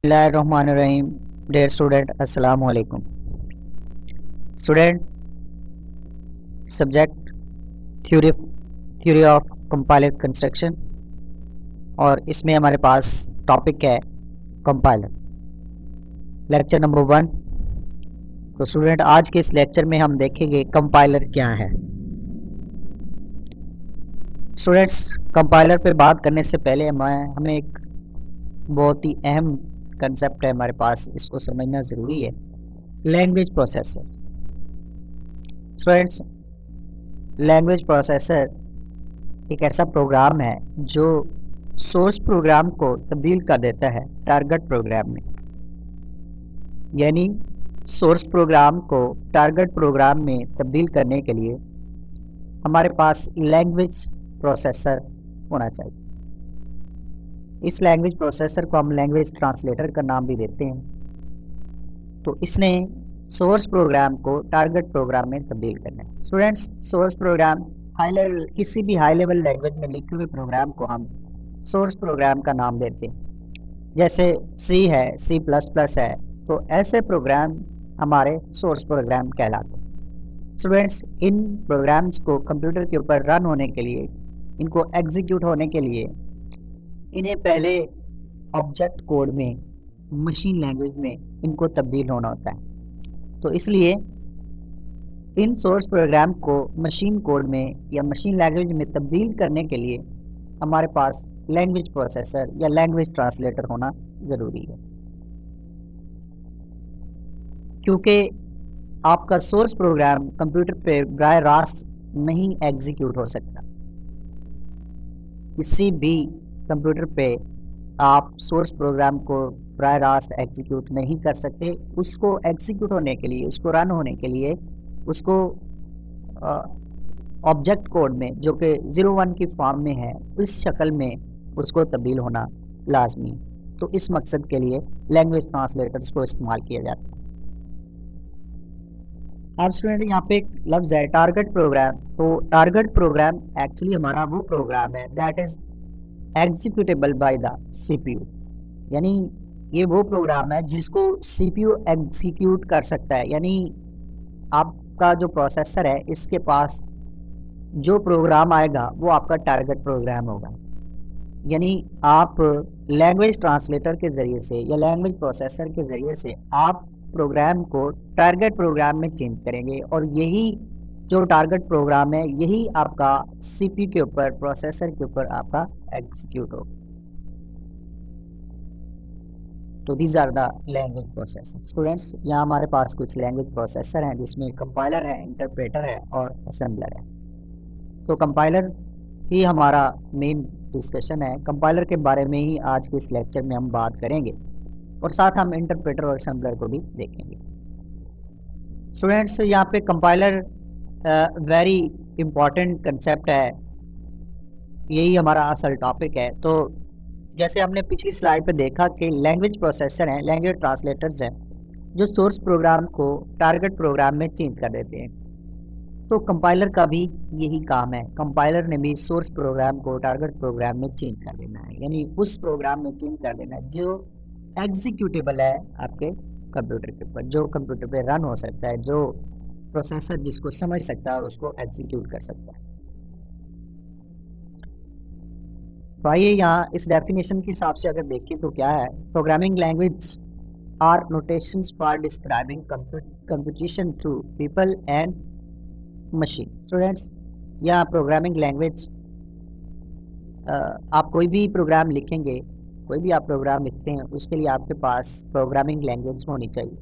Bismillahirrahmanirrahim. Dear student, Assalamu alaikum. Student, subject theory of compiler construction और इसमें हमारे पास topic है कंपाइलर, लेक्चर नंबर 1। तो स्टूडेंट, आज के इस लेक्चर में हम देखेंगे कंपाइलर क्या है। स्टूडेंट्स, कंपाइलर पे बात करने से पहले हमें एक बहुत ही अहम कंसेप्ट है हमारे पास, इसको समझना ज़रूरी है। Language processor. Students, language processor एक ऐसा प्रोग्राम है जो सोर्स प्रोग्राम को तब्दील कर देता है टारगेट प्रोग्राम में। यानी सोर्स प्रोग्राम को टारगेट प्रोग्राम में तब्दील करने के लिए हमारे पास लैंग्वेज प्रोसेसर होना चाहिए। इस लैंग्वेज प्रोसेसर को हम लैंग्वेज ट्रांसलेटर का नाम भी देते हैं। तो इसने सोर्स प्रोग्राम को टारगेट प्रोग्राम में तब्दील करना है। स्टूडेंट्स, सोर्स प्रोग्राम किसी भी हाई लेवल लैंग्वेज में लिखे हुए प्रोग्राम को हम सोर्स प्रोग्राम का नाम देते हैं। जैसे सी है, C++ है, तो ऐसे प्रोग्राम हमारे सोर्स प्रोग्राम कहलाते हैं। स्टूडेंट्स, इन प्रोग्राम्स को कंप्यूटर के ऊपर रन होने के लिए, इनको एग्जीक्यूट होने के लिए इन्हें पहले ऑब्जेक्ट कोड में, मशीन लैंग्वेज में इनको तब्दील होना होता है। तो इसलिए इन सोर्स प्रोग्राम को मशीन कोड में या मशीन लैंग्वेज में तब्दील करने के लिए हमारे पास लैंग्वेज प्रोसेसर या लैंग्वेज ट्रांसलेटर होना ज़रूरी है। क्योंकि आपका सोर्स प्रोग्राम कंप्यूटर पे बराह रास्त नहीं एग्जीक्यूट हो सकता। किसी भी कंप्यूटर पे आप सोर्स प्रोग्राम को बराह रास्त एग्जीक्यूट नहीं कर सकते। उसको एग्जीक्यूट होने के लिए, उसको रन होने के लिए, उसको ऑब्जेक्ट कोड में, जो कि 01 की फॉर्म में है, इस शक्ल में उसको तब्दील होना लाजमी। तो इस मकसद के लिए लैंग्वेज ट्रांसलेटर्स को इस्तेमाल किया जाता है। अब स्टूडेंट, यहाँ पे एक लफ्ज़ है टारगेट प्रोग्राम। तो टारगेट प्रोग्राम एक्चुअली हमारा वो प्रोग्राम है that is executable by the CPU। यानी ये वो प्रोग्राम है जिसको CPU एग्जीक्यूट कर सकता है। यानी आपका जो प्रोसेसर है, इसके पास जो प्रोग्राम आएगा वो आपका टारगेट प्रोग्राम होगा। यानी आप लैंग्वेज ट्रांसलेटर के ज़रिए से या लैंग्वेज प्रोसेसर के ज़रिए से आप प्रोग्राम को टारगेट प्रोग्राम में चेंज करेंगे, और यही जो टारगेट प्रोग्राम है यही आपका CPU के ऊपर, प्रोसेसर के ऊपर आपका एग्जीक्यूट होगा। तो these are the language processor. Students, यहाँ हमारे पास कुछ लैंग्वेज प्रोसेसर हैं जिसमें कंपाइलर है, इंटरप्रेटर है और असेंबलर है। तो कंपाइलर ही हमारा मेन डिस्कशन है। कंपाइलर के बारे में ही आज के इस लेक्चर में हम बात करेंगे, और साथ हम इंटरप्रेटर और असेंबलर को भी देखेंगे। स्टूडेंट्स, यहाँ पे कंपाइलर वेरी इम्पॉर्टेंट कंसेप्ट है, यही हमारा असल टॉपिक है। तो जैसे हमने पिछली स्लाइड पे देखा कि लैंग्वेज प्रोसेसर हैं, लैंग्वेज ट्रांसलेटर्स हैं, जो सोर्स प्रोग्राम को टारगेट प्रोग्राम में चेंज कर देते हैं। तो कंपाइलर का भी यही काम है। कंपाइलर ने भी सोर्स प्रोग्राम को टारगेट प्रोग्राम में चेंज कर देना है, यानी उस प्रोग्राम में चेंज कर देना है जो एग्जीक्यूटेबल है आपके कंप्यूटर के ऊपर, जो कंप्यूटर पे रन हो सकता है, जो प्रोसेसर जिसको समझ सकता है और उसको एग्जीक्यूट कर सकता है। तो आइए यहाँ इस डेफिनेशन के हिसाब से अगर देखें तो क्या है, programming language are notations for describing computation through people and machine. Students, यहाँ प्रोग्रामिंग लैंग्वेज, आप कोई भी प्रोग्राम लिखेंगे, कोई भी आप प्रोग्राम लिखते हैं, उसके लिए आपके पास प्रोग्रामिंग लैंग्वेज होनी चाहिए।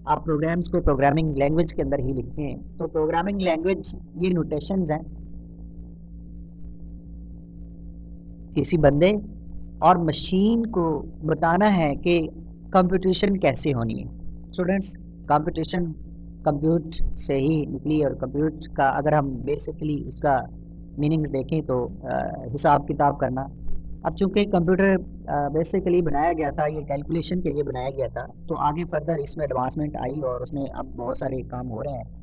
आप प्रोग्राम्स को प्रोग्रामिंग लैंग्वेज के अंदर ही लिखते हैं। तो प्रोग्रामिंग लैंग्वेज ये नोटेशंस हैं किसी बंदे और मशीन को बताना है कि कंप्यूटेशन कैसे होनी है। स्टूडेंट्स, कंप्यूटेशन कंप्यूट से ही निकली, और कंप्यूट का अगर हम बेसिकली इसका मीनिंग्स देखें तो हिसाब किताब करना। अब चूँकि कंप्यूटर बेसिकली बनाया गया था, ये कैलकुलेशन के लिए बनाया गया था, तो आगे फर्दर इसमें एडवांसमेंट आई और उसमें अब बहुत सारे काम हो रहे हैं।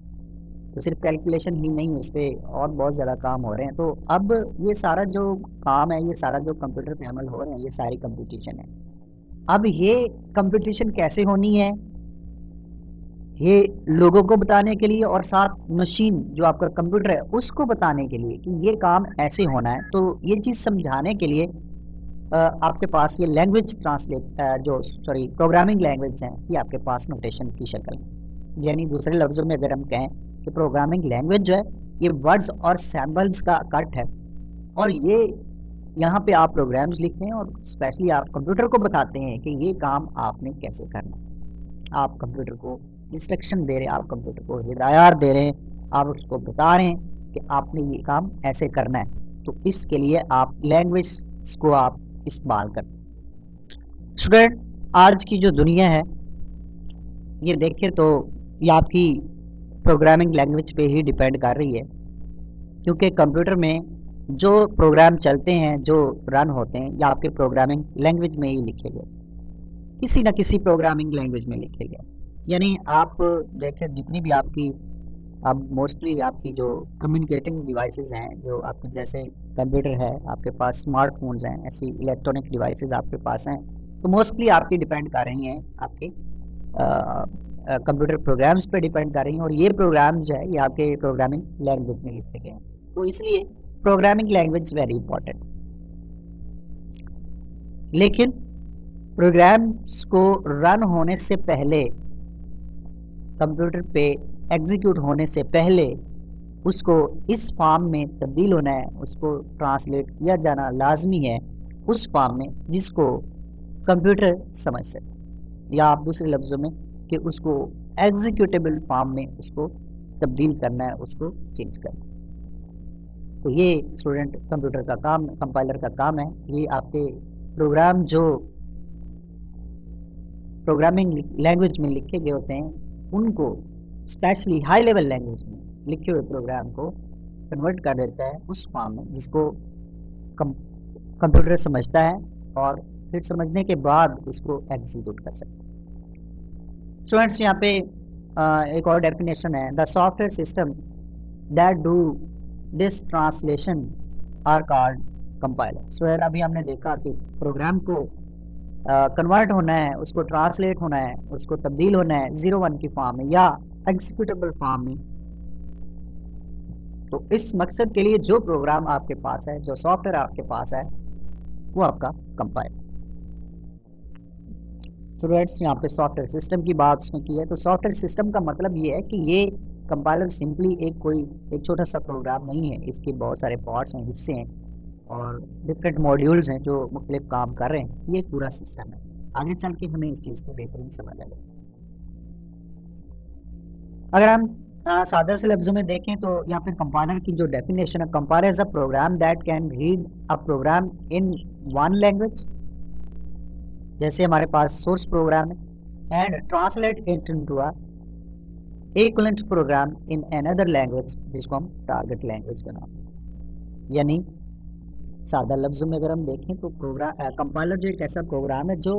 तो सिर्फ कैलकुलेशन ही नहीं, उस पर और बहुत ज़्यादा काम हो रहे हैं। तो अब ये सारा जो काम है, ये सारा जो कंप्यूटर पे अमल हो रहे हैं, ये सारी कंप्यूटेशन है। अब ये कंपटीशन कैसे होनी है, ये लोगों को बताने के लिए और साथ मशीन जो आपका कंप्यूटर है उसको बताने के लिए कि ये काम ऐसे होना है। तो ये चीज़ समझाने के लिए आपके पास ये लैंग्वेज जो सॉरी प्रोग्रामिंग लैंग्वेज हैं, ये आपके पास नोटेशन की शक्ल में। यानी दूसरे लफ्ज़ों में अगर हम कहें कि प्रोग्रामिंग लैंग्वेज जो है ये वर्ड्स और सैम्बल्स का कट है, और ये यहाँ पे आप प्रोग्राम्स लिखते हैं और स्पेशली आप कंप्यूटर को बताते हैं कि ये काम आपने कैसे करना है। आप कंप्यूटर को इंस्ट्रक्शन दे रहे हैं, आप कंप्यूटर को हिदायत दे रहे हैं, आप उसको बता रहे हैं कि आपने ये काम ऐसे करना है। तो इसके लिए आप लैंग्वेज को आप इस्तेमाल करें। स्टूडेंट, आज की जो दुनिया है ये देखिए तो ये आपकी प्रोग्रामिंग लैंग्वेज पे ही डिपेंड कर रही है, क्योंकि कंप्यूटर में जो प्रोग्राम चलते हैं, जो रन होते हैं, या आपके प्रोग्रामिंग लैंग्वेज में ही लिखे गए, किसी ना किसी प्रोग्रामिंग लैंग्वेज में लिखे गए। यानी आप देखें जितनी भी आपकी अब मोस्टली आपकी जो कम्युनिकेटिंग डिवाइसेस हैं, जो आपके जैसे कंप्यूटर है, आपके पास स्मार्टफोन्स हैं, ऐसी इलेक्ट्रॉनिक डिवाइसेस आपके पास हैं, तो मोस्टली आपकी डिपेंड कर रही हैं आपके कंप्यूटर प्रोग्राम्स पे डिपेंड कर रही हैं, और ये प्रोग्राम जो है ये आपके प्रोग्रामिंग लैंग्वेज में लिखे गए हैं। तो इसलिए प्रोग्रामिंग लैंग्वेज वेरी इंपॉर्टेंट। लेकिन प्रोग्राम्स को रन होने से पहले, कंप्यूटर पे एग्जीक्यूट होने से पहले उसको इस फॉर्म में तब्दील होना है, उसको ट्रांसलेट किया जाना लाजमी है उस फॉर्म में जिसको कंप्यूटर समझ सके, या आप दूसरे लफ्ज़ों में कि उसको एग्जीक्यूटेबल फॉर्म में उसको तब्दील करना है, उसको चेंज करना है। तो ये स्टूडेंट कंप्यूटर का काम, कंपाइलर का काम है। ये आपके प्रोग्राम जो प्रोग्रामिंग लैंग्वेज में लिखे गए होते हैं उनको स्पेशली हाई लेवल लैंग्वेज में लिखे हुए प्रोग्राम को कन्वर्ट कर देता है उस फॉर्म में जिसको कंप्यूटर समझता है, और फिर समझने के बाद उसको एग्जीक्यूट कर सकता है। स्टूडेंट्स, यहाँ पे एक और डेफिनेशन है, the software system that do this translation are called compiler. Student, अभी हमने देखा कि प्रोग्राम को कन्वर्ट होना है, उसको ट्रांसलेट होना है, उसको तब्दील होना है 01 की फॉर्म में या एग्जीक्यूटेबल फॉर्म में। तो इस मकसद के लिए जो प्रोग्राम आपके पास है, जो सॉफ्टवेयर आपके पास है, वो आपका कंपाइलर। स्टूडेंट्स, यहाँ पे सॉफ्टवेयर सिस्टम की बात उसने की है। तो सॉफ्टवेयर सिस्टम का मतलब ये है कि ये कंपाइलर सिंपली एक छोटा सा प्रोग्राम नहीं है, इसके बहुत सारे पार्ट्स हैं, हिस्से हैं और डिफरेंट मॉड्यूल्स हैं जो मुख्तलिफ काम कर रहे हैं। ये पूरा सिस्टम है। आगे चल के हमें इस चीज़ को बेहतरीन समझ आ जाएगा। अगर हम सादा से लफ्ज़ों में देखें तो यहाँ पे कंपाइलर की जो डेफिनेशन है, compiler is a program that can read a program in one language, जैसे हमारे पास सोर्स प्रोग्राम है, and translate it into a equivalent program in another language जिसको हम टारगेट लैंग्वेज का नाम। यानी सादा लफ्ज़ों में अगर हम देखें तो कंपाइलर जो एक ऐसा प्रोग्राम है जो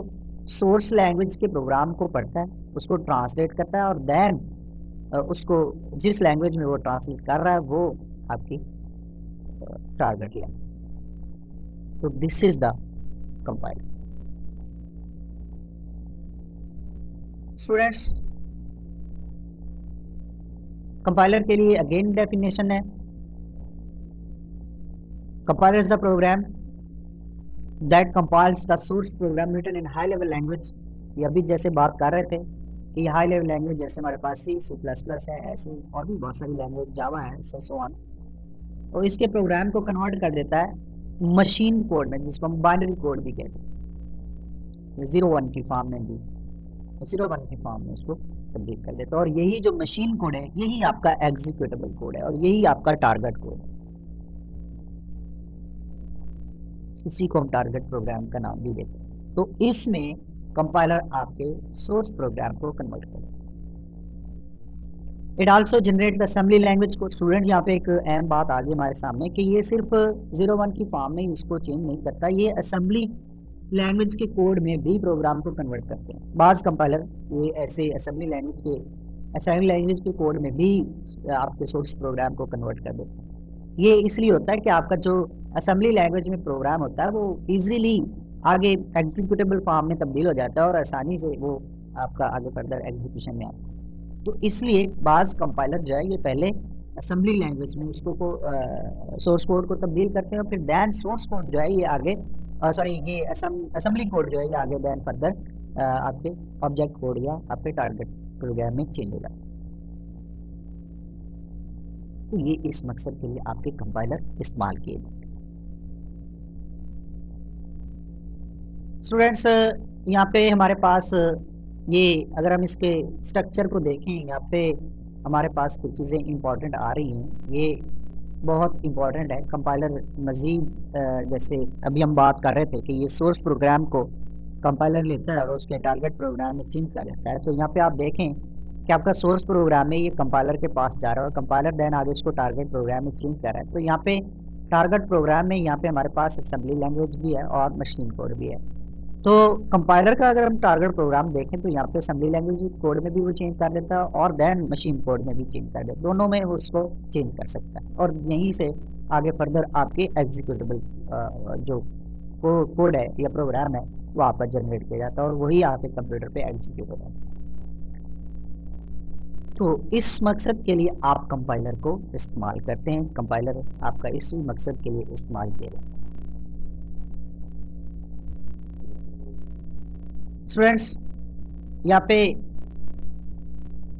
सोर्स लैंग्वेज के प्रोग्राम को पढ़ता है, उसको ट्रांसलेट करता है, और देन उसको जिस लैंग्वेज में वो ट्रांसलेट कर रहा है वो आपकी टारगेट लैंग्वेज। तो this is the compiler. Students, compiler के लिए अगेन डेफिनेशन है, compiler is the program that compiles the source program written in high level language। ये अभी जैसे बात कर रहे थे कि हाई लेवल लैंग्वेज जैसे हमारे पास C++ है, ऐसी और भी बहुत सारी लैंग्वेज, जावा है, सो ऑन। तो इसके प्रोग्राम को कन्वर्ट कर देता है मशीन कोड में, जिसको हम बाइनरी कोड भी कहते हैं, 01 की फॉर्म में भी, 01 की फॉर्म में उसको तब्दील कर देता है। और यही जो मशीन कोड है यही आपका एग्जीक्यूटेबल कोड है और यही आपका टारगेट कोड है। इसी को हम टारगेट प्रोग्राम का नाम भी देते हैं। तो इसमें कंपाइलर आपके सोर्स प्रोग्राम को कन्वर्ट करेगा। It also generate the assembly language को। स्टूडेंट, यहाँ पे एक अहम बात आ गई हमारे सामने कि ये सिर्फ 01 की फॉर्म में इसको चेंज नहीं करता, ये असेंबली लैंग्वेज के कोड में भी प्रोग्राम को कन्वर्ट करते हैं। बाज़ कंपाइलर ये ऐसे असेंबली लैंग्वेज के कोड में भी आपके सोर्स प्रोग्राम को कन्वर्ट कर देते हैं। ये इसलिए होता है कि आपका जो असेंबली लैंग्वेज में प्रोग्राम होता है वो इजीली आगे एग्जीक्यूटेबल फॉर्म में तब्दील हो जाता है और आसानी से वो आपका आगे फर्दर एग्जीक्यूशन में आता है। तो इसलिए बाज़ कंपाइलर जो है ये पहले असेंबली लैंग्वेज में उसको सोर्स कोड को तब्दील करते हैं और फिर दैन सोर्स कोड जो है ये आगे सॉरी ये असेंबली कोड जो है ये आगे दैन फर्दर आपके ऑब्जेक्ट कोड या आपके टारगेट प्रोग्राम में चेंज हो जाता है। तो ये इस मकसद के लिए आपके कंपाइलर इस्तेमाल किए जाते हैं। स्टूडेंट्स यहाँ पे हमारे पास ये अगर हम इसके स्ट्रक्चर को देखें यहाँ पे हमारे पास कुछ चीज़ें इंपॉर्टेंट आ रही हैं। ये बहुत इंपॉर्टेंट है। कंपाइलर मज़ीद जैसे अभी हम बात कर रहे थे कि ये सोर्स प्रोग्राम को कंपाइलर लेता है और उसके टारगेट प्रोग्राम में चेंज कर देता है। तो यहाँ पे आप देखें कि आपका सोर्स प्रोग्राम है ये कंपाइलर के पास जा रहा है और कंपाइलर देन आगे इसको टारगेट प्रोग्राम में चेंज कर रहा है। तो यहाँ पे टारगेट प्रोग्राम में यहाँ पे हमारे पास असेंबली लैंग्वेज भी है और मशीन कोड भी है। तो कंपाइलर का अगर हम टारगेट प्रोग्राम देखें तो यहाँ पे असेंबली लैंग्वेज कोड में भी वो चेंज कर देता है और देन मशीन कोड में भी चेंज कर देता है। दोनों में वो उसको चेंज कर सकता है और यहीं से आगे फर्दर आपके एग्जीक्यूटेबल जो कोड है या प्रोग्राम है वो आपका जनरेट किया जाता है और वही आपके कंप्यूटर पे एग्जीक्यूट होता है। तो इस मकसद के लिए आप कंपाइलर को इस्तेमाल करते हैं। कंपाइलर आपका इसी मकसद के लिए इस्तेमाल किया जाता है। स्टूडेंट्स यहाँ पे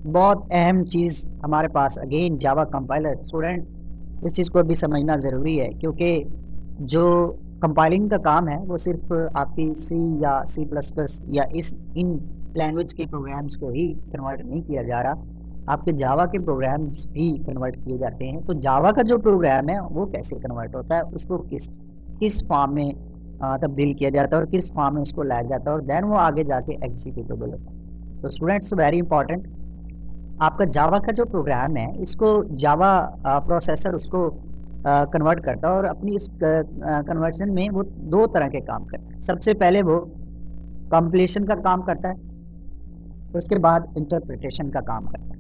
बहुत अहम चीज़ हमारे पास अगेन जावा कंपाइलर। स्टूडेंट इस चीज़ को भी समझना ज़रूरी है क्योंकि जो कंपाइलिंग का काम है वो सिर्फ आपकी सी या सी प्लस प्लस या इन लैंग्वेज के प्रोग्राम्स को ही कन्वर्ट नहीं किया जा रहा, आपके जावा के प्रोग्राम्स भी कन्वर्ट किए जाते हैं। तो जावा का जो प्रोग्राम है वो कैसे कन्वर्ट होता है, उसको किस फॉर्म में तब्दील किया जाता है और किस फॉर्म में उसको लाया जाता है और देन वो आगे जाके एग्जीक्यूटेबल होता है। तो स्टूडेंट्स वेरी इंपॉर्टेंट, आपका जावा का जो प्रोग्राम है इसको जावा प्रोसेसर उसको कन्वर्ट करता है और अपनी इस कन्वर्जन में वो दो तरह के काम करता है। सबसे पहले वो कंप्लीशन का काम करता है, तो उसके बाद इंटरप्रिटेशन का काम करता है।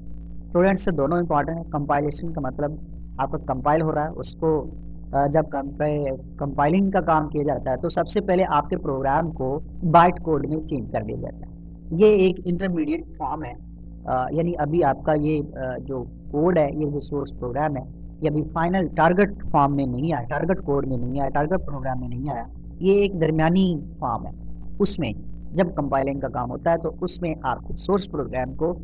स्टूडेंट्स से दोनों इंपॉर्टेंट है। कंपाइलेशन का मतलब आपका कंपाइल हो रहा है, उसको जब कंपाइलिंग का काम किया जाता है तो सबसे पहले आपके प्रोग्राम को बाइट कोड में चेंज कर दिया जाता है। ये एक इंटरमीडिएट फॉर्म है, यानी अभी आपका ये जो कोड है, ये जो सोर्स प्रोग्राम है, ये अभी फाइनल टारगेट फॉर्म में नहीं आया, टारगेट कोड में नहीं आया, टारगेट प्रोग्राम में नहीं आया। ये एक दरमियानी फॉर्म है। उसमें जब कंपाइलिंग का काम होता है तो उसमें आपके सोर्स प्रोग्राम को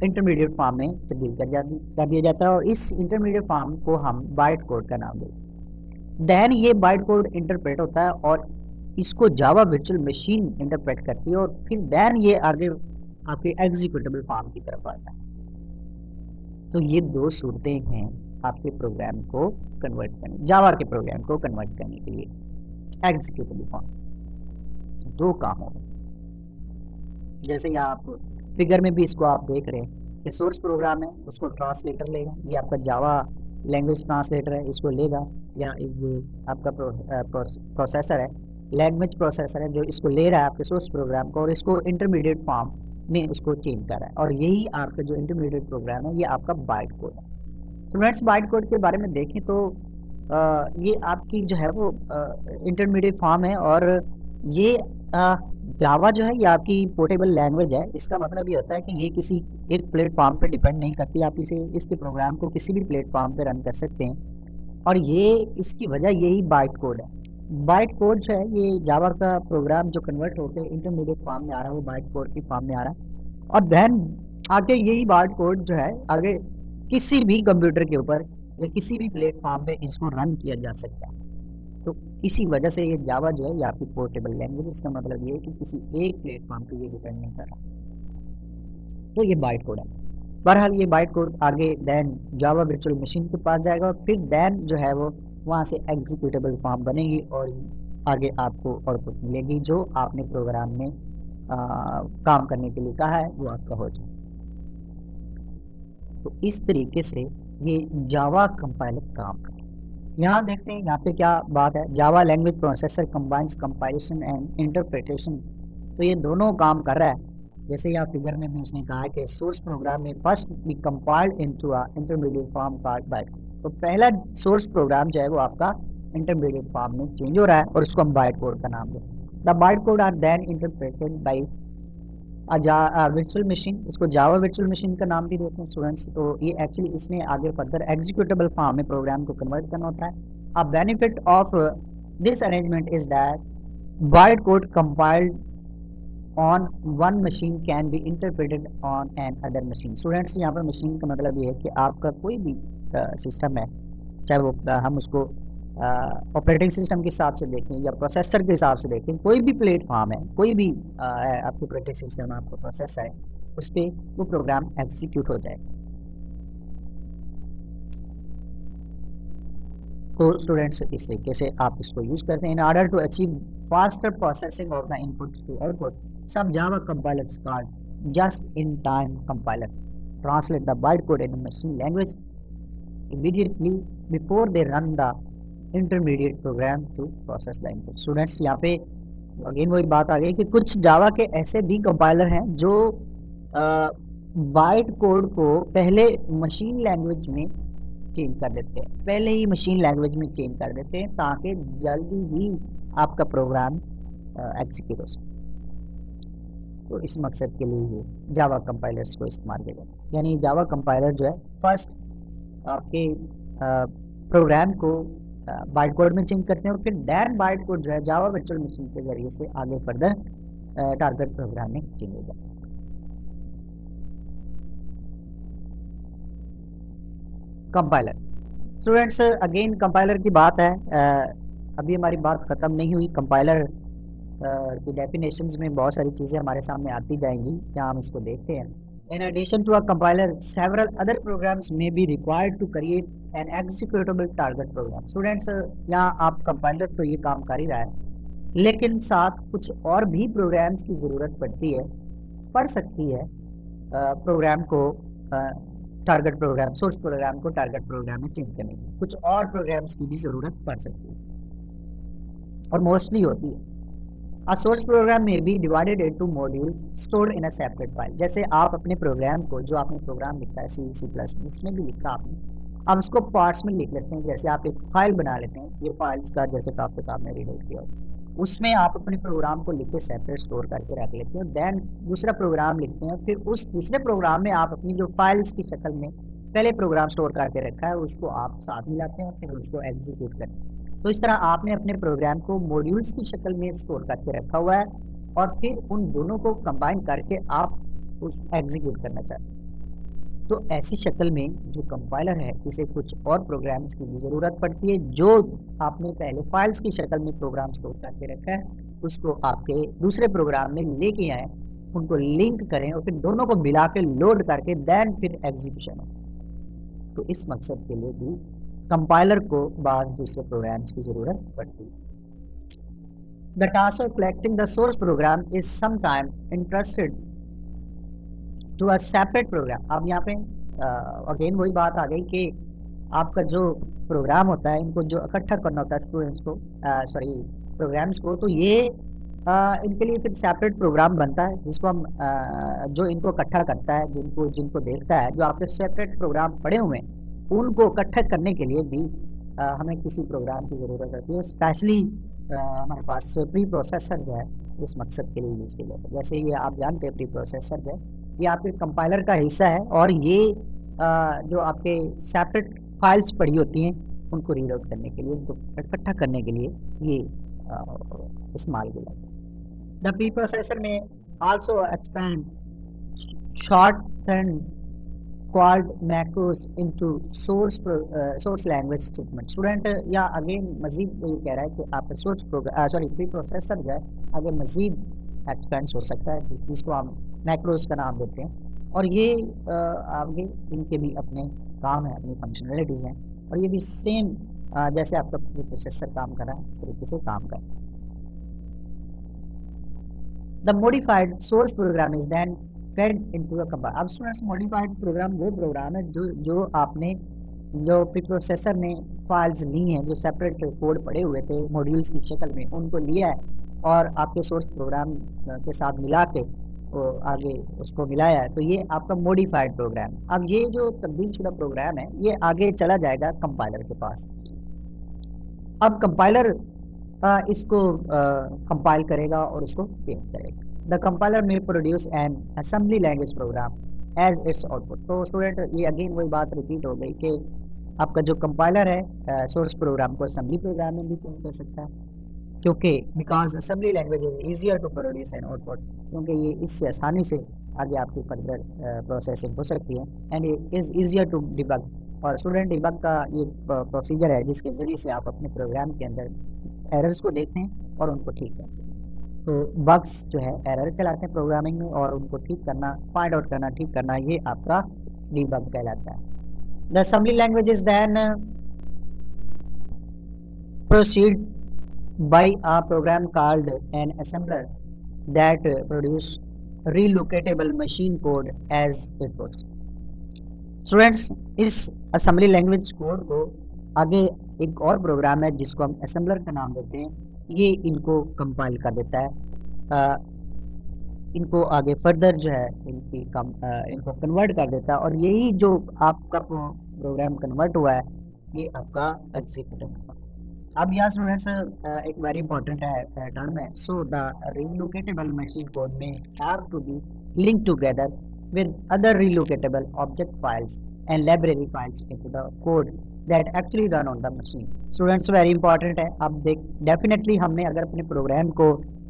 इंटरमीडिएट फॉर्म में तब्दील कर दिया जाता है और इस इंटरमीडिएट फॉर्म को हम बाइट कोड का नाम देते हैं। देन ये बाइट कोड इंटरप्रेट होता है और इसको जावा वर्चुअल मशीन इंटरप्रेट करती है और फिर देन ये आगे आपके एग्जीक्यूटेबल फॉर्म की तरफ आता है। तो ये दो सूरतें हैं आपके प्रोग्राम को कन्वर्ट करने, जावा के प्रोग्राम को कन्वर्ट करने के लिए एग्जीक्यूटेबल फॉर्म। दो काम हो, जैसे यहाँ आप फिगर में भी इसको आप देख रहे हैं कि सोर्स प्रोग्राम है, उसको ट्रांसलेटर लेगा, ये आपका जावा लैंग्वेज ट्रांसलेटर है, इसको लेगा, या इस जो आपका प्रोसेसर है, लैंग्वेज प्रोसेसर है, जो इसको ले रहा है आपके सोर्स प्रोग्राम को और इसको इंटरमीडिएट फॉर्म में उसको चेंज कर रहा है और यही आपका जो इंटरमीडिएट प्रोग्राम है ये आपका बाइट कोड है। स्टूडेंट्स बाइट कोड के बारे में देखें तो ये आपकी जो है वो इंटरमीडिएट फॉर्म है और ये जावा जो है ये आपकी पोर्टेबल लैंग्वेज है। इसका मतलब ये होता है कि ये किसी एक प्लेटफॉर्म पे डिपेंड नहीं करती, आप इसके प्रोग्राम को किसी भी प्लेटफॉर्म पे रन कर सकते हैं और ये इसकी वजह यही बाइट कोड है। बाइट कोड जो है ये जावा का प्रोग्राम जो कन्वर्ट होकर इंटरमीडिएट फॉर्म में आ रहा है वो बाइट कोड की फॉर्म में आ रहा है और देन आगे यही बाइट कोड जो है आगे किसी भी कंप्यूटर के ऊपर या किसी भी प्लेटफॉर्म पे इसको रन किया जा सकता है। तो इसी वजह से ये जावा जो है ये आपकी पोर्टेबल लैंग्वेज, इसका मतलब ये है कि किसी एक प्लेटफॉर्म पे ये डिपेंड नहीं कर रहा। तो ये बाइट कोड है। बहरहाल ये बाइट कोड आगे देन जावा वर्चुअल मशीन के पास जाएगा और फिर देन जो है वो वहाँ से एग्जीक्यूटेबल फॉर्म बनेगी और आगे आपको आउटपुट मिलेगी जो आपने प्रोग्राम में काम करने के लिए कहा है वो आपका हो जाए। तो इस तरीके से ये जावा कंपाइलर काम करता है। यहाँ देखते हैं यहाँ पे क्या बात है, Java language processor combines compilation and interpretation. तो ये दोनों काम कर रहा है। जैसे यहाँ फिगर में भी उसने कहा है कि सोर्स प्रोग्राम में first be compiled into a intermediate form called byte. तो पहला सोर्स प्रोग्राम जो है वो आपका इंटरमीडिएट फॉर्म में चेंज हो रहा है और उसको हम बाइट कोड का नाम दें। The byte code are then interpreted by virtual machine, इसको जावा वर्चुअल मशीन का नाम भी देते हैं स्टूडेंट्स। तो ये एक्चुअली इसने आगे फर्दर एग्जीक्यूटेबल फॉर्म में प्रोग्राम को कन्वर्ट करना होता है। A benefit of this arrangement is that byte code compiled on one machine can be interpreted on an other machine. Students यहाँ पर मशीन का मतलब ये है कि आपका कोई भी सिस्टम है, चाहे वो हम उसको ऑपरेटिंग सिस्टम के हिसाब से देखें या प्रोसेसर के हिसाब से देखें, कोई भी प्लेटफॉर्म है, कोई भी आपके ऑपरेटिंग सिस्टम, आपका प्रोसेसर है, उस पर वो प्रोग्राम एग्जीक्यूट हो जाए। तो स्टूडेंट्स इस तरीके से आप इसको यूज़ करते हैं। In order to achieve faster processing of the input to output, some Java compilers called just-in-time compiler translate the bytecode in a machine language immediately before they run the intermediate program to process the input। Students यहाँ पे again वही बात आ गई कि कुछ जावा के ऐसे भी कंपाइलर हैं जो बाइट कोड को पहले मशीन लैंग्वेज में चेंज कर देते हैं, पहले ही मशीन लैंग्वेज में चेंज कर देते हैं ताकि जल्दी ही आपका प्रोग्राम एग्जीक्यूट हो सके। तो इस मकसद के लिए ये जावा कंपाइलर्स को इस्तेमाल किया जाता है। यानी जावा कंपाइलर जो है फर्स्ट आपके प्रोग्राम को बाइट कोड में चेंज करते हैं और फिर दैन बाइट कोड जो है जावा वर्चुअल मशीन के ज़रिए से आगे फर्दर टारगेट प्रोग्राम में चेंज हो जाता है। कंपाइलर स्टूडेंट्स अगेन कंपाइलर की बात है, अभी हमारी बात ख़त्म नहीं हुई। कंपाइलर की डेफिनेशंस में बहुत सारी चीज़ें हमारे सामने आती जाएंगी, क्या हम इसको देखते हैं। In addition to a compiler several other programs may be required to create an executable target program. Students यहाँ आप कंपाइलर तो ये काम कर ही रहा है, लेकिन साथ कुछ और भी प्रोग्राम्स की ज़रूरत पड़ सकती है प्रोग्राम को टारगेट प्रोग्राम, सोर्स प्रोग्राम को टारगेट प्रोग्राम में चेंज करने की कुछ और प्रोग्राम्स की भी ज़रूरत पड़ सकती है और मोस्टली होती है। A source program may be divided into modules stored in a separate file। जैसे आप अपने प्रोग्राम को, जो आपने प्रोग्राम लिखा है C++, जिसमें भी लिखा आपने, आप उसको पार्ट्स में लिख लेते हैं। जैसे आप एक फाइल बना लेते हैं, ये फाइल्स का जैसे टॉपिक आपने रीड किया, उसमें आप अपने प्रोग्राम को लिख के सेपरेट स्टोर करके रख लेते हैं। दैन दूसरा प्रोग्राम लिखते हैं, फिर उस दूसरे प्रोग्राम में आप अपनी जो फाइल्स की शक्ल में पहले प्रोग्राम स्टोर करके रखा है उसको आप साथ मिलाते हैं, फिर उसको एग्जीक्यूट करते हैं। तो इस तरह आपने अपने प्रोग्राम को मॉड्यूल्स की शक्ल में स्टोर करके रखा हुआ है और फिर उन दोनों को कंबाइन करके आप उस एग्जीक्यूट करना चाहते हैं। तो ऐसी शक्ल में जो कंपाइलर है, इसे कुछ और प्रोग्राम्स की ज़रूरत पड़ती है जो आपने पहले फाइल्स की शक्ल में प्रोग्राम स्टोर करके रखा है, उसको आपके दूसरे प्रोग्राम में लेके आएँ, उनको लिंक करें और फिर दोनों को मिला के लोड करके दैन फिर एग्जीक्यूशन हो। तो इस मकसद के लिए भी कंपाइलर को बाज़ दूसरे प्रोग्राम्स की ज़रूरत पड़ती है। The task of collecting the source program is sometime interested to a separate program. अब यहाँ पे अगेन वही बात आ गई कि आपका जो प्रोग्राम होता है, इनको जो इकट्ठा करना होता है स्टूडेंट्स को, प्रोग्राम्स को, तो ये इनके लिए फिर सेपरेट प्रोग्राम बनता है जिसको हम जो इनको इकट्ठा करता है, जिनको देखता है, जो आपके सेपरेट प्रोग्राम पड़े हुए हैं उनको इकट्ठा करने के लिए भी हमें किसी प्रोग्राम की ज़रूरत होती है। स्पेशली हमारे पास प्री प्रोसेसर जो है इस मकसद के लिए यूज़ किया जाता है। जैसे ये आप जानते हैं प्री प्रोसेसर जो है ये आपके कंपाइलर का हिस्सा है और ये जो आपके सेपरेट फाइल्स पड़ी होती हैं उनको रीड आउट करने के लिए, उनको इकट्ठा करने के लिए ये इस्तेमाल किया जाता है। द प्री प्रोसेसर में also expand short and called macros into source language statement। Student या अगेन मजीद ये कह रहा है कि आपका सोर्स प्री प्रोसेसर जो है आगे मजीद एक्सपेंड हो सकता है जिसको हम मैक्रोस का नाम देते हैं और ये आगे इनके भी अपने काम है, अपनी फंक्शनलिटीज़ हैं और ये भी सेम जैसे आपका प्री प्रोसेसर काम कर रहा है इस तरीके से काम कर रहा है। The modified source program is then fed into a compiler. अब स्टूडेंट्स मॉडिफाइड प्रोग्राम वो प्रोग्राम है जो आपने जो प्री प्रोसेसर ने फाइल्स ली हैं, जो सेपरेट कोड पड़े हुए थे मॉड्यूल्स की शक्ल में, उनको लिया है और आपके सोर्स प्रोग्राम के साथ मिला के आगे उसको मिलाया है, तो ये आपका मॉडिफाइड प्रोग्राम। अब ये जो तब्दील शुदा प्रोग्राम है ये आगे चला जाएगा कंपाइलर के पास। अब कंपाइलर इसको कंपाइल करेगा और उसको चेंज करेगा। The compiler may produce an assembly language program as its output. तो स्टूडेंट ये अगेन वही बात रिपीट हो गई कि आपका जो कंपाइलर है सोर्स प्रोग्राम को असेंबली प्रोग्राम में भी चेंज कर सकता है, क्योंकि because assembly language is easier to produce an output, क्योंकि ये इससे आसानी से आगे आपकी फर्दर प्रोसेसिंग हो सकती है and it is easier to debug. और स्टूडेंट डिबग का ये प्रोसीजर है जिसके ज़रिए से आप अपने प्रोग्राम के अंदर एरर्स को देखते हैं और उनको ठीक करते हैं। तो बग्स जो है एरर कहलाते हैं प्रोग्रामिंग में, और उनको ठीक करना, फाइंड आउट करना, ठीक करना, ये आपका डिबग कहलाता है। The assembly language is then proceed by a program called an assembler that produce relocatable machine code as inputs। Students इस असेंबली लैंग्वेज कोड को आगे एक और प्रोग्राम है जिसको हम असेंबलर का नाम देते हैं, ये इनको कंपाइल कर देता है, इनको आगे फर्दर जो है इनको कन्वर्ट कर देता है, और यही जो आपका प्रोग्राम कन्वर्ट हुआ है ये आपका एग्जीक्यूटिव। अब यहाँ स्टूडेंट्स एक वेरी इंपॉर्टेंट है टर्म है, so the relocatable machine code may have to be link together with other relocatable object files and library files into the code that actually run on the machine। Students very important है। अब देख definitely हमने अगर अपने programme को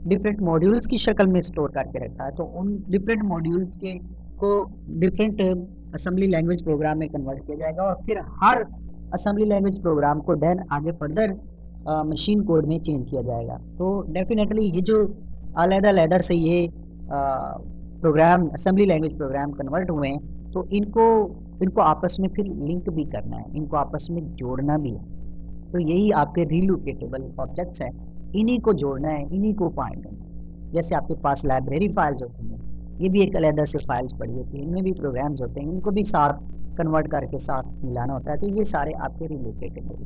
different modules की शक्ल में स्टोर करके रखा है तो उन डिफरेंट मॉड्यूल्स के को डिफरेंट असेंबली लैंग्वेज प्रोग्राम में कन्वर्ट किया जाएगा, और फिर हर असेंबली लैंग्वेज प्रोग्राम को देन आगे फर्दर मशीन कोड में चेंज किया जाएगा। तो डेफिनेटली ये जो अलग-अलग से ये program assembly language program convert हुए हैं, तो इनको आपस में फिर लिंक भी करना है, इनको आपस में जोड़ना भी है। तो यही आपके रिलोकेटेबल ऑब्जेक्ट्स हैं, इन्हीं को जोड़ना है, इन्हीं को फाइंड करना है। जैसे आपके पास लाइब्रेरी फाइल्स होती हैं, ये भी एक अलग से फाइल्स पड़ी होती है, इनमें भी प्रोग्राम्स होते हैं, इनको भी साथ कन्वर्ट करके साथ मिलाना होता है। तो ये सारे आपके रिलोकेटेबल,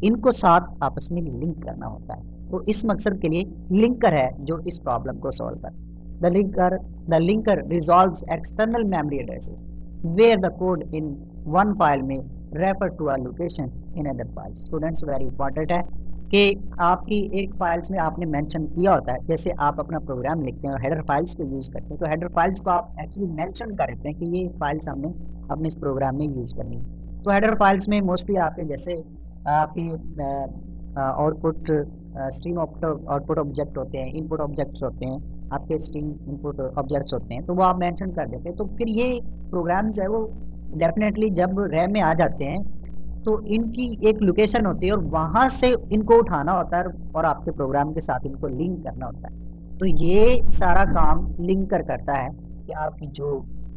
इनको साथ आपस में लिंक करना होता है। तो इस मकसद के लिए लिंकर है जो इस प्रॉब्लम को सॉल्व करता है। The linker resolves external memory addresses where the code in one file may refer to a location in other files। Students very important है कि आपकी एक फाइल्स में आपने मेंशन किया होता है, जैसे आप अपना प्रोग्राम लिखते हैं और हेडर फाइल्स को यूज़ करते हैं, तो हेडर फाइल्स को आप एक्चुअली मेंशन कर देते हैं कि ये फाइल्स हमने अपने इस प्रोग्राम में यूज़ करनी है। तो हेडर फाइल्स में मोस्टली आपके जैसे आपकी आउटपुट स्ट्रीम आउटपुट ऑब्जेक्ट होते हैं, इनपुट ऑब्जेक्ट्स होते हैं, आपके स्ट्रीम इनपुट ऑब्जेक्ट्स होते हैं, तो वो आप मेंशन कर देते हैं। तो फिर ये प्रोग्राम जो है वो डेफिनेटली जब रैम में आ जाते हैं तो इनकी एक लोकेशन होती है और वहाँ से इनको उठाना होता है और आपके प्रोग्राम के साथ इनको लिंक करना होता है। तो ये सारा काम लिंकर करता है कि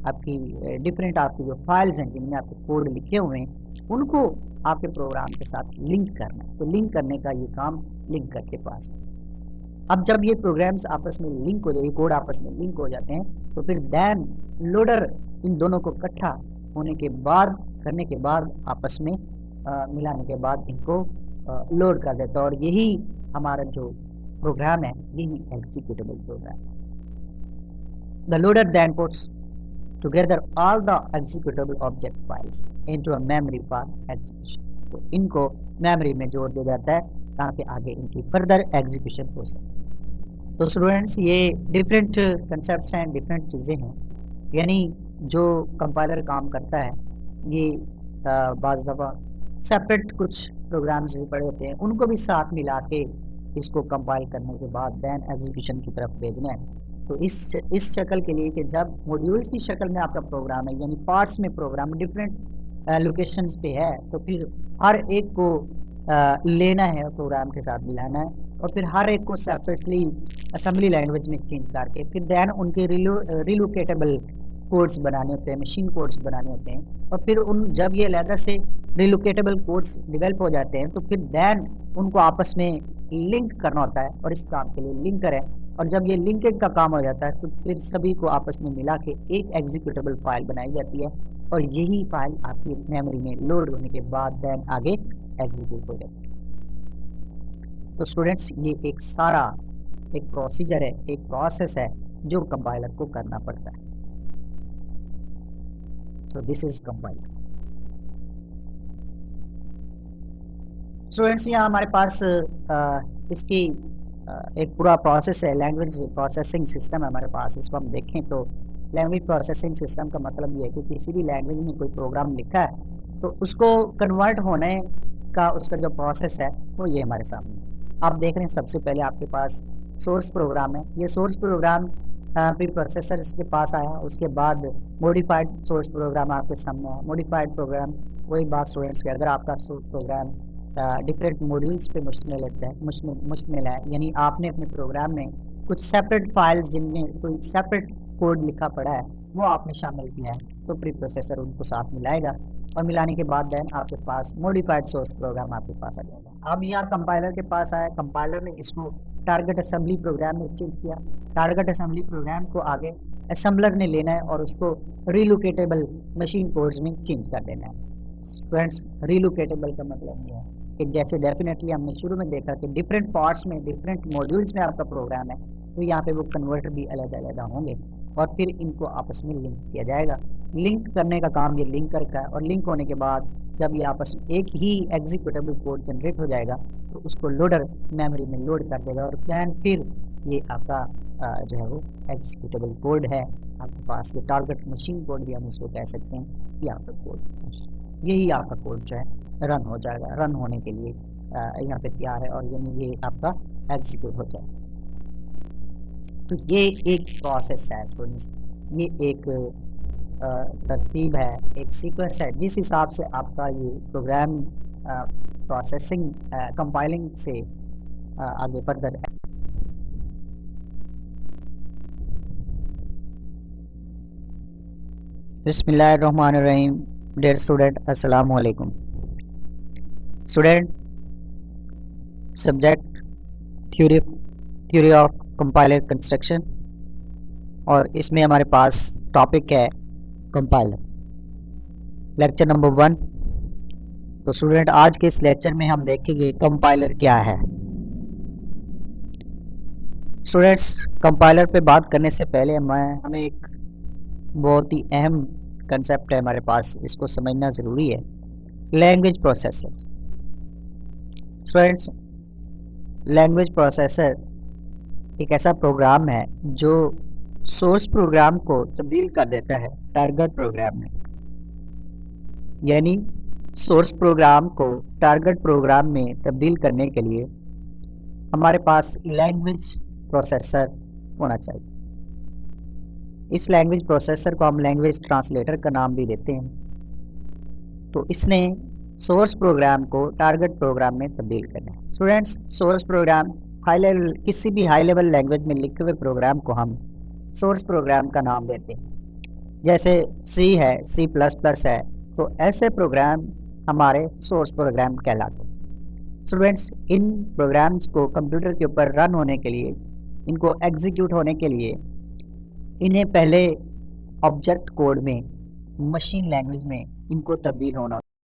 आपकी डिफरेंट आपकी जो फाइल्स हैं जिनमें आपके कोड लिखे हुए हैं उनको आपके प्रोग्राम के साथ लिंक करना है। तो लिंक करने का ये काम लिंकर के पास है। अब जब ये प्रोग्राम्स आपस में लिंक हो जाए, कोड आपस में लिंक हो जाते हैं, तो फिर देन लोडर इन दोनों को इकट्ठा होने के बाद करने के बाद आपस में मिलाने के बाद इनको लोड कर देता है, और यही हमारा जो प्रोग्राम है यही executable program. The loader then puts together all the executable object files into a memory for execution। तो इनको मेमोरी में जोड़ दिया जाता है ताकि आगे इनकी फर्दर एग्जीक्यूशन हो सके। तो स्टूडेंट्स ये डिफरेंट कंसेप्ट्स हैं, डिफरेंट चीज़ें हैं, यानी जो कंपाइलर काम करता है ये बाज़ दफ़ा सेपरेट कुछ प्रोग्राम्स भी पड़े होते हैं, उनको भी साथ मिला के इसको कंपाइल करने के बाद दैन एग्जीक्यूशन की तरफ भेजना है। तो इस शक्ल के लिए कि जब मॉड्यूल्स की शक्ल में आपका प्रोग्राम है, यानी पार्ट्स में प्रोग्राम डिफरेंट लोकेशंस पे है, तो फिर हर एक को लेना है प्रोग्राम के साथ मिलाना है, और फिर हर एक को सेपरेटली असेंबली लैंग्वेज में चेंज करके फिर दैन उनके रिलोकेटेबल कोड्स बनाने होते हैं, मशीन कोड्स बनाने होते हैं, और फिर जब ये अलग से रिलोकेटेबल कोड्स डेवलप हो जाते हैं तो फिर दैन उनको आपस में लिंक करना होता है, और इस काम के लिए लिंकर है। और जब ये लिंकिंग का काम हो जाता है तो फिर सभी को आपस में मिला के एक एग्जीक्यूटेबल फाइल बनाई जाती है, और यही फाइल आपकी मेमोरी में लोड होने के बाद दैन आगे एग्जीक्यूट हो जाती है। तो स्टूडेंट्स ये एक प्रोसीजर है, एक प्रोसेस है जो कंपाइलर को करना पड़ता है। तो दिस इज कंपाइलर। स्टूडेंट्स यहाँ हमारे पास इसकी एक पूरा प्रोसेस है, लैंग्वेज प्रोसेसिंग सिस्टम है हमारे पास। इसको हम देखें तो लैंग्वेज प्रोसेसिंग सिस्टम का मतलब ये है कि किसी भी लैंग्वेज में कोई प्रोग्राम लिखा है तो उसको कन्वर्ट होने का उसका जो प्रोसेस है वो ये हमारे सामने आप देख रहे हैं। सबसे पहले आपके पास सोर्स प्रोग्राम है। ये सोर्स प्रोग्राम प्री प्रोसेसर के पास आया, उसके बाद मॉडिफाइड सोर्स प्रोग्राम आपके सामने आया। मॉडिफाइड प्रोग्राम वही बात स्टूडेंट्स की, अगर आपका सोर्स प्रोग्राम डिफरेंट मॉड्यूल्स पे मुश्तमिल है, यानी आपने अपने प्रोग्राम में कुछ सेपरेट फाइल्स जिनमें कोई सेपरेट कोड लिखा पड़ा है वो आपने शामिल किया है, तो प्री प्रोसेसर उनको साथ मिलाएगा और मिलाने के बाद देन आपके पास मॉडिफाइड सोर्स प्रोग्राम आपके पास आ जाएगा। अब यहाँ कंपाइलर के पास आया, कंपाइलर ने इसको टारगेट असेंबली प्रोग्राम में चेंज किया। टारगेट असेंबली प्रोग्राम को आगे असेंबलर ने लेना है और उसको रिलोकेटेबल मशीन कोड्स में चेंज कर देना है। स्टूडेंट्स, रिलोकेटेबल का मतलब ये है कि जैसे डेफिनेटली हमने शुरू में देखा कि डिफरेंट पार्ट्स में, डिफरेंट मॉड्यूल्स में आपका प्रोग्राम है, तो यहाँ पे वो कन्वर्टर भी अलग अलग होंगे और फिर इनको आपस में लिंक किया जाएगा। लिंक करने का काम ये लिंकर का है और लिंक होने के बाद जब ये आपस में एक ही एग्जीक्यूटेबल कोड जनरेट हो जाएगा तो उसको लोडर मेमोरी में लोड कर देगा और दैन फिर ये आपका जो है वो एग्जीक्यूटेबल कोड है आपके पास। ये टारगेट मशीन कोड भी हम इसको कह सकते हैं कि आपका कोड, यही आपका कोड जो है रन हो जाएगा, रन होने के लिए यहाँ पे तैयार है और यानी ये आपका एग्जीक्यूट हो जाएगा। तो ये एक प्रोसेस है स्टूडेंट्स, ये एक तरतीब है, एक सीक्वेंस है जिस हिसाब से आपका ये प्रोग्राम प्रोसेसिंग कंपाइलिंग से आगे फर्दर है। बिस्मिल्लाहिर्रहमानिर्रहीम। डियर स्टूडेंट, अस्सलाम वालेकुम। Student, subject theory of compiler construction और इसमें हमारे पास टॉपिक है कंपाइलर, लेक्चर नंबर 1। तो स्टूडेंट, आज के इस लेक्चर में हम देखेंगे कंपाइलर क्या है। स्टूडेंट्स, कंपाइलर पे बात करने से पहले हमें एक बहुत ही अहम कंसेप्ट है हमारे पास, इसको समझना ज़रूरी है, language processor. Students, language processor एक ऐसा प्रोग्राम है जो सोर्स प्रोग्राम को तब्दील कर देता है टारगेट प्रोग्राम में, यानी सोर्स प्रोग्राम को टारगेट प्रोग्राम में तब्दील करने के लिए हमारे पास लैंग्वेज प्रोसेसर होना चाहिए। इस लैंग्वेज प्रोसेसर को हम लैंग्वेज ट्रांसलेटर का नाम भी देते हैं। तो इसने सोर्स प्रोग्राम को टारगेट प्रोग्राम में तब्दील करना है। Students, source program high level, किसी भी हाई लेवल लैंग्वेज में लिखे हुए प्रोग्राम को हम सोर्स प्रोग्राम का नाम देते हैं। जैसे सी है, C++ है, तो ऐसे प्रोग्राम हमारे सोर्स प्रोग्राम कहलाते हैं। स्टूडेंट्स, इन प्रोग्राम्स को कंप्यूटर के ऊपर रन होने के लिए, इनको एग्जीक्यूट होने के लिए इन्हें पहले ऑब्जेक्ट कोड में, मशीन लैंग्वेज में इनको तब्दील होना